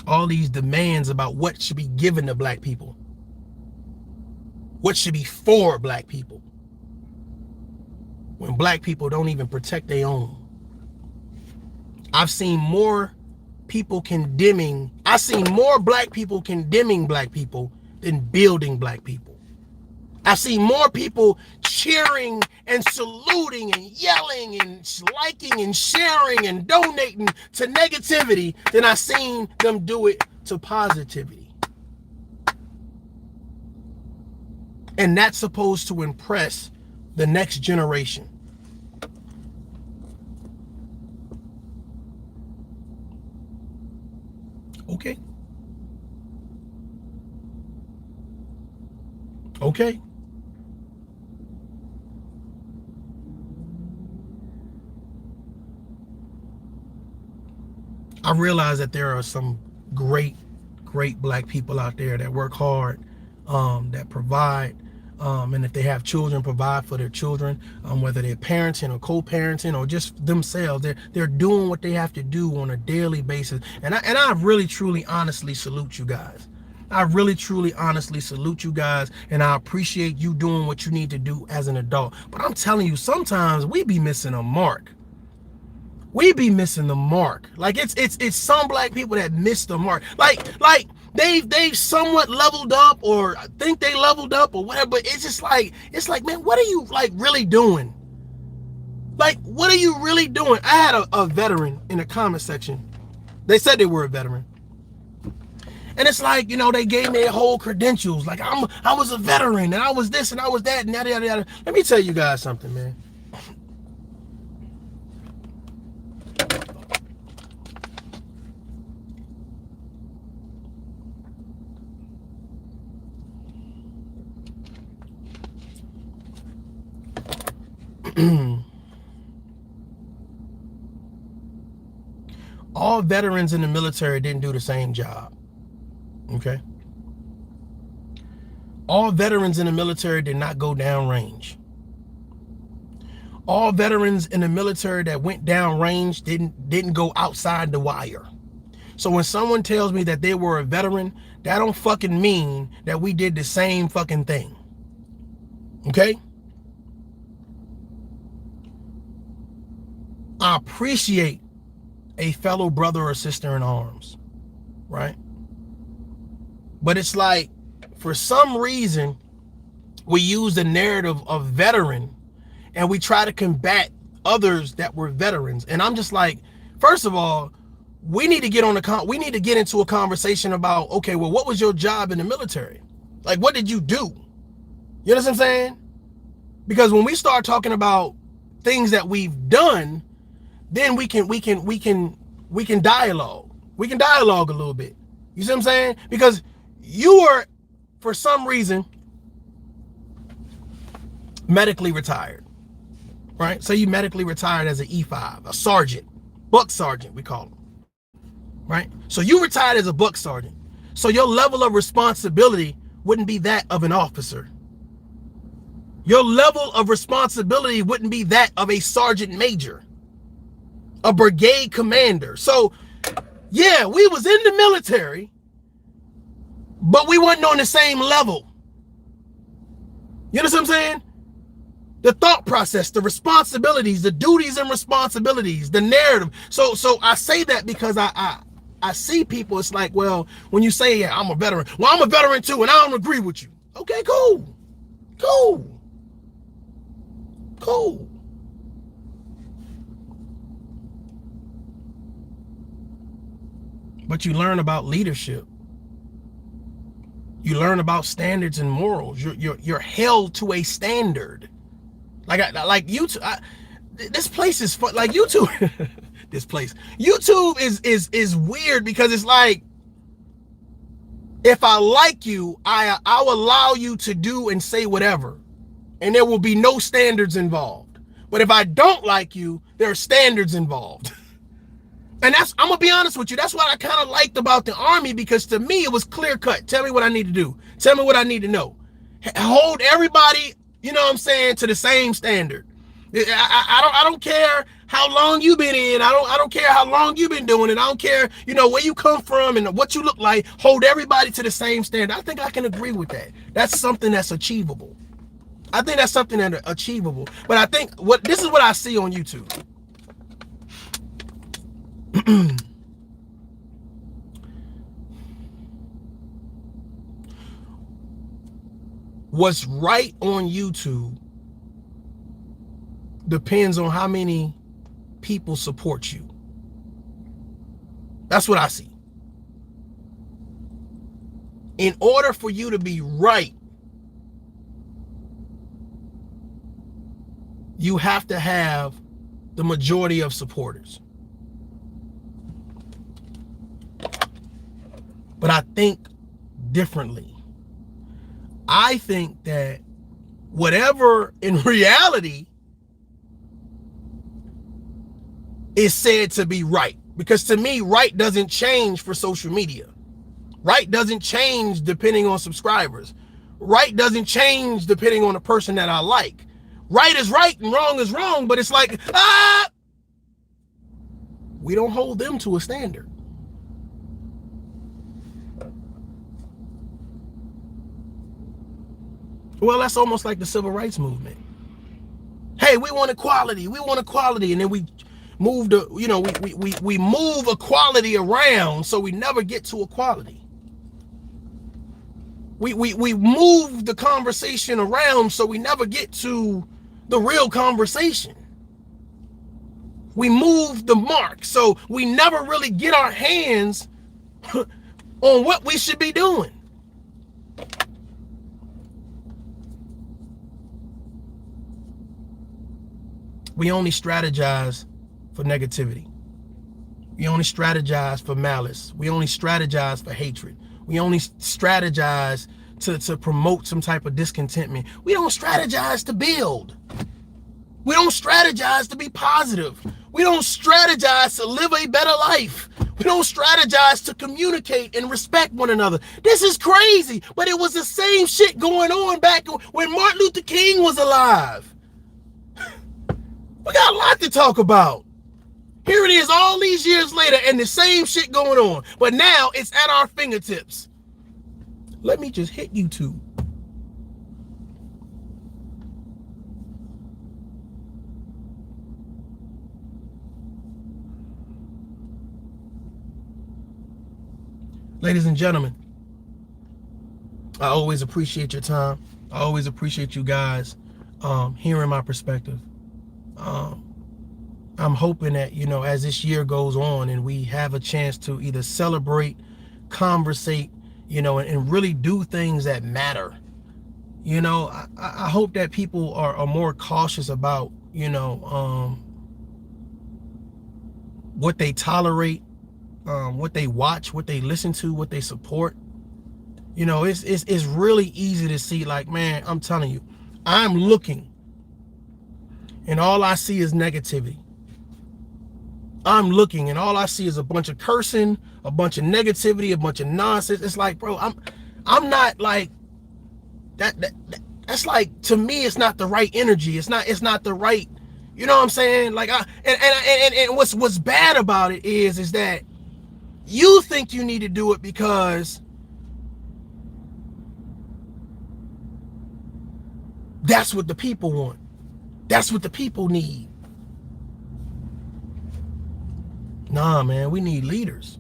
All these demands about what should be given to black people. What should be for black people. When black people don't even protect their own. I've seen more people condemning, I've seen more black people condemning black people than building black people. I've seen more people cheering and saluting and yelling and liking and sharing and donating to negativity than I've seen them do it to positivity. And that's supposed to impress the next generation. Okay. Okay. I realize that there are some great black people out there that work hard, that provide, and if they have children, provide for their children, whether they're parenting or co-parenting or just themselves. They're doing what they have to do on a daily basis. And I really, truly, honestly salute you guys. I really, truly, honestly salute you guys, and I appreciate you doing what you need to do as an adult. But I'm telling you, sometimes we be missing a mark. We be missing the mark. Like it's some black people that miss the mark. Like they've somewhat leveled up or think they leveled up or whatever, but it's like, man, what are you like really doing? Like, what are you really doing? I had a veteran in the comment section. They said they were a veteran. And it's like, you know, they gave me their whole credentials. Like I was a veteran and I was this and I was that and yada, yada, yada. Let me tell you guys something, man. All veterans in the military didn't do the same job. Okay? All veterans in the military did not go downrange. All veterans in the military that went down range didn't go outside the wire. So when someone tells me that they were a veteran, that don't fucking mean that we did the same fucking thing. Okay? I appreciate a fellow brother or sister in arms, right? But it's like, for some reason, we use the narrative of veteran and we try to combat others that were veterans. And I'm just like, first of all, we need to get into a conversation about, okay, well, what was your job in the military? Like, what did you do? You know what I'm saying? Because when we start talking about things that we've done, then we can dialogue. We can dialogue a little bit. You see what I'm saying? Because you were, for some reason, medically retired, right? So you medically retired as an E5, a sergeant, buck sergeant, we call them, right? So you retired as a buck sergeant. So your level of responsibility wouldn't be that of an officer. Your level of responsibility wouldn't be that of a sergeant major, a brigade commander. So yeah, we was in the military, but we wasn't on the same level. You know what I'm saying? The thought process, the responsibilities, the duties and responsibilities, the narrative. So I say that because I see people, it's like, well, when you say, yeah, I'm a veteran, well, I'm a veteran too, and I don't agree with you. Okay, cool. But you learn about leadership. You learn about standards and morals. You're held to a standard. Like YouTube, this place is fun. Like YouTube, YouTube is weird because it's like, if I like you, I'll allow you to do and say whatever, and there will be no standards involved. But if I don't like you, there are standards involved. And I'm gonna be honest with you, that's what I kind of liked about the Army, because to me it was clear cut. Tell me what I need to do. Tell me what I need to know. Hold everybody, you know what I'm saying, to the same standard. I don't care how long you've been in. I don't care how long you've been doing it. I don't care, you know, where you come from and what you look like. Hold everybody to the same standard. I think I can agree with that. That's something that's achievable. I think that's something that's achievable. But I think this is what I see on YouTube. What's right on YouTube depends on how many people support you. That's what I see. In order for you to be right, you have to have the majority of supporters. But I think differently. I think that whatever in reality is said to be right, because to me, right doesn't change for social media. Right doesn't change depending on subscribers. Right doesn't change depending on the person that I like. Right is right and wrong is wrong, but it's like, we don't hold them to a standard. Well, that's almost like the civil rights movement. Hey, we want equality. We want equality. And then we move we move equality around so we never get to equality. We move the conversation around so we never get to the real conversation. We move the mark so we never really get our hands on what we should be doing. We only strategize for negativity. We only strategize for malice. We only strategize for hatred. We only strategize to promote some type of discontentment. We don't strategize to build. We don't strategize to be positive. We don't strategize to live a better life. We don't strategize to communicate and respect one another. This is crazy, but it was the same shit going on back when Martin Luther King was alive. We got a lot to talk about. Here it is all these years later and the same shit going on. But now it's at our fingertips. Let me just hit YouTube. Ladies and gentlemen, I always appreciate your time. I always appreciate you guys hearing my perspective. I'm hoping that, you know, as this year goes on and we have a chance to either celebrate, conversate, you know, and really do things that matter. You know, I hope that people are more cautious about, you know, what they tolerate, what they watch, what they listen to, what they support. You know, it's really easy to see, like, man, I'm telling you, I'm looking and all I see is negativity. I'm looking and all I see is a bunch of cursing, a bunch of negativity, a bunch of nonsense. It's like, bro, I'm not like that's like, to me, it's not the right energy. It's not the right, you know what I'm saying? Like, and what's bad about it is that you think you need to do it because that's what the people want. That's what the people need. Nah, man, we need leaders.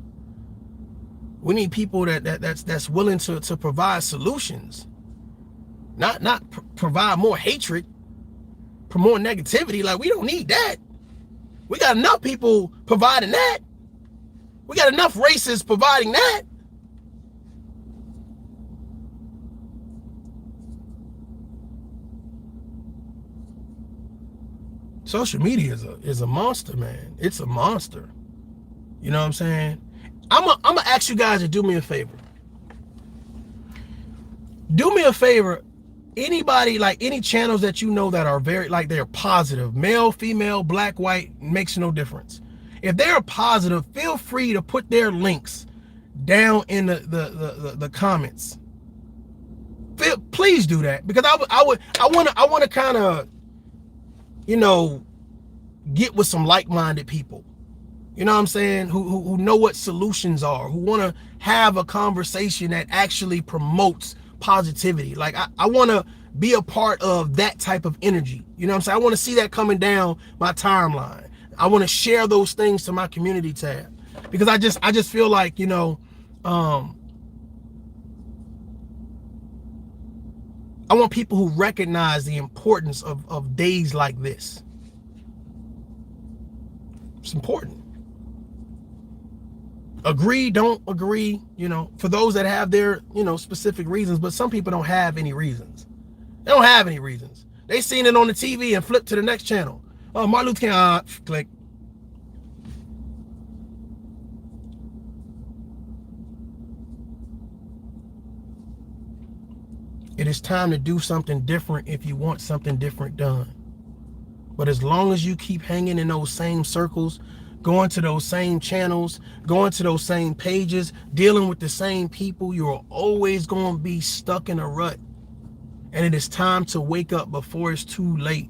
We need people that's willing to provide solutions. Not provide more hatred, promote negativity. Like, we don't need that. We got enough people providing that. We got enough racists providing that. Social media is a monster, man. It's a monster. You know what I'm saying? I'm gonna ask you guys to do me a favor. Do me a favor. Anybody, like any channels that you know that are very, like, they're positive, male, female, black, white, makes no difference. If they're positive, feel free to put their links down in the comments. Please do that, because I want to kind of, you know, get with some like-minded people. You know what I'm saying? Who know what solutions are, who want to have a conversation that actually promotes positivity. Like, I want to be a part of that type of energy. You know what I'm saying? I want to see that coming down my timeline. I want to share those things to my community tab, because I just feel like, you know, I want people who recognize the importance of days like this. It's important. Agree, don't agree, you know, for those that have their, you know, specific reasons, but some people don't have any reasons. They don't have any reasons. They seen it on the TV and flip to the next channel. Oh, Martin Luther King, click. It is time to do something different if you want something different done. But as long as you keep hanging in those same circles, going to those same channels, going to those same pages, dealing with the same people, you're always going to be stuck in a rut. And it is time to wake up before it's too late.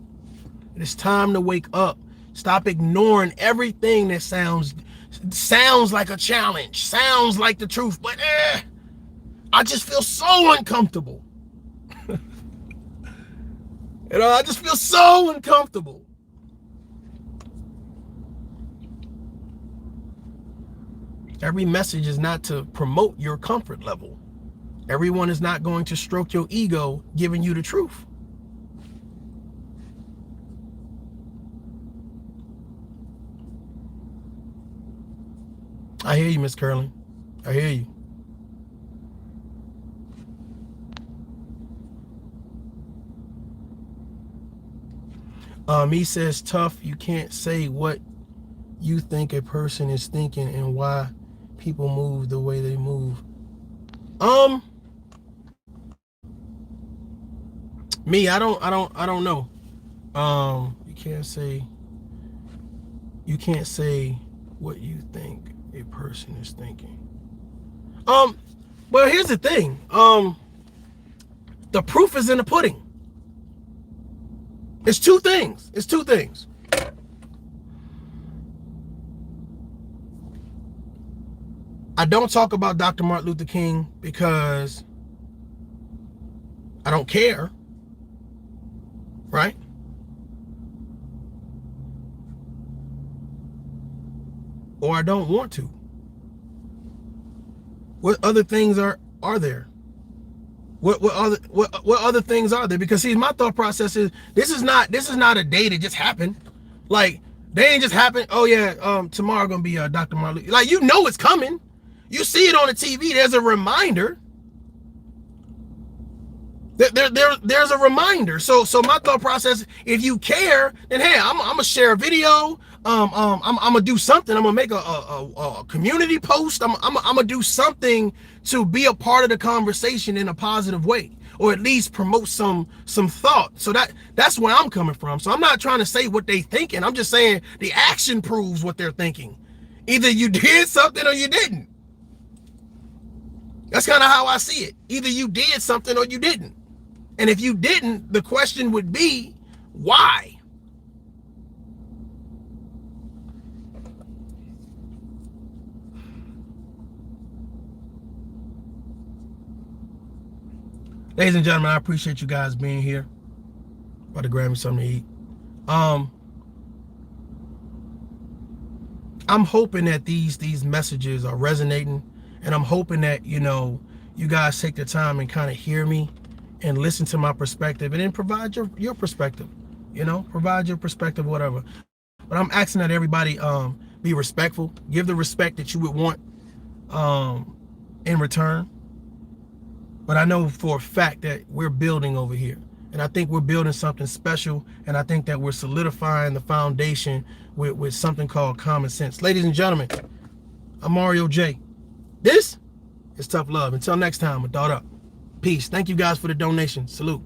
It is time to wake up. Stop ignoring everything that sounds like a challenge, sounds like the truth, but I just feel so uncomfortable. You know, I just feel so uncomfortable. Every message is not to promote your comfort level. Everyone is not going to stroke your ego giving you the truth. I hear you, Miss Curling. I hear you. He says, tough, you can't say what you think a person is thinking and why people move the way they move. Me, I don't know. You can't say what you think a person is thinking. Well, here's the thing. The proof is in the pudding. It's two things. I don't talk about Dr. Martin Luther King because I don't care, right? Or I don't want to. What other things are there? What other things are there? Because see, my thought process is this is not a day that just happened. Like, they ain't just happened. Oh yeah, tomorrow gonna be Dr. Martin Luther. Like, you know it's coming. You see it on the TV. There's a reminder. There's a reminder. So my thought process, if you care, then hey, I'm gonna share a video. I'm gonna do something. I'm gonna make a community post. I'm gonna do something to be a part of the conversation in a positive way, or at least promote some thought. So that's where I'm coming from. So I'm not trying to say what they thinking. I'm just saying the action proves what they're thinking. Either you did something or you didn't. That's kind of how I see it. Either you did something or you didn't. And if you didn't, the question would be, why? Ladies and gentlemen, I appreciate you guys being here. About to grab me something to eat. I'm hoping that these messages are resonating, and I'm hoping that, you know, you guys take the time and kind of hear me and listen to my perspective, and then provide your perspective, you know, provide your perspective, whatever. But I'm asking that everybody be respectful, give the respect that you would want in return. But I know for a fact that we're building over here, and I think we're building something special, and I think that we're solidifying the foundation with something called common sense. Ladies and gentlemen, I'm Mario J. This is Tough Love. Until next time, a thought up. Peace. Thank you guys for the donation. Salute.